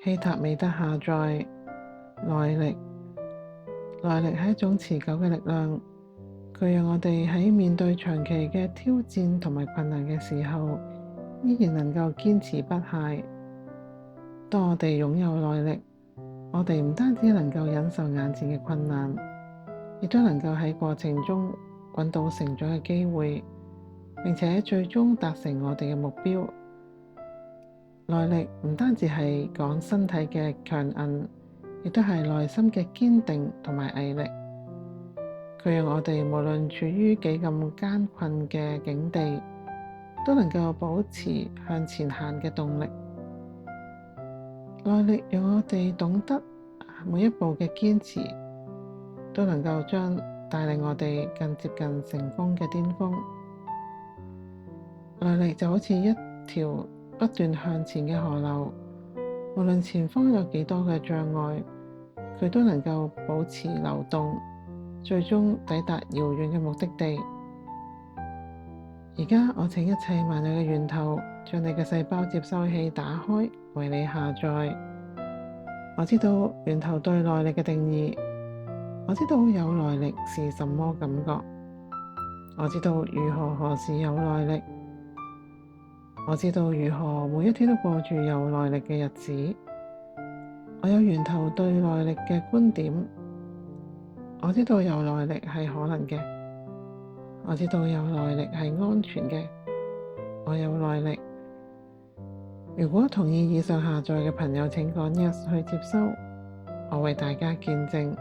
希塔美德下載耐力。耐力係一種持久嘅力量，佢讓我哋喺面對長期嘅挑戰同埋困難嘅時候，依然能夠堅持不懈。當我哋擁有耐力，我哋唔單止能夠忍受眼前嘅困難，亦都能夠喺過程中搵到成長嘅機會，並且最終達成我哋嘅目標。耐力唔單止係講身體嘅強韌，亦都係內心嘅堅定同埋毅力。佢讓我哋無論處於幾咁艱困嘅境地，都能夠保持向前行嘅動力。耐力讓我哋懂得每一步嘅堅持，都能夠將帶領我哋更接近成功嘅巔峰。耐力就好似一條不斷向前嘅河流，無論前方有幾多嘅障礙，佢都能夠保持流動，最終抵達遙遠嘅目的地。而家我請一切萬有嘅源頭，將你嘅細胞接收器打開，為你下載。我知道源頭對耐力嘅定義，我知道有耐力是什麼感覺，我知道如何時有耐力，我知道如何每一天都過住有耐力嘅日子。我有源頭對耐力嘅觀點，我知道有耐力係可能嘅，我知道有耐力係安全嘅，我有耐力。如果同意以上下載嘅朋友，請講 Yes 去接收。我為大家見證，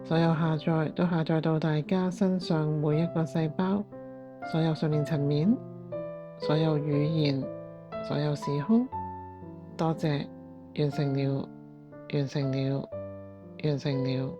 所有下載都下載到大家身上每一個細胞，所有信念層面，所有語言，所有時空。多謝，完成了，完成了，完成了。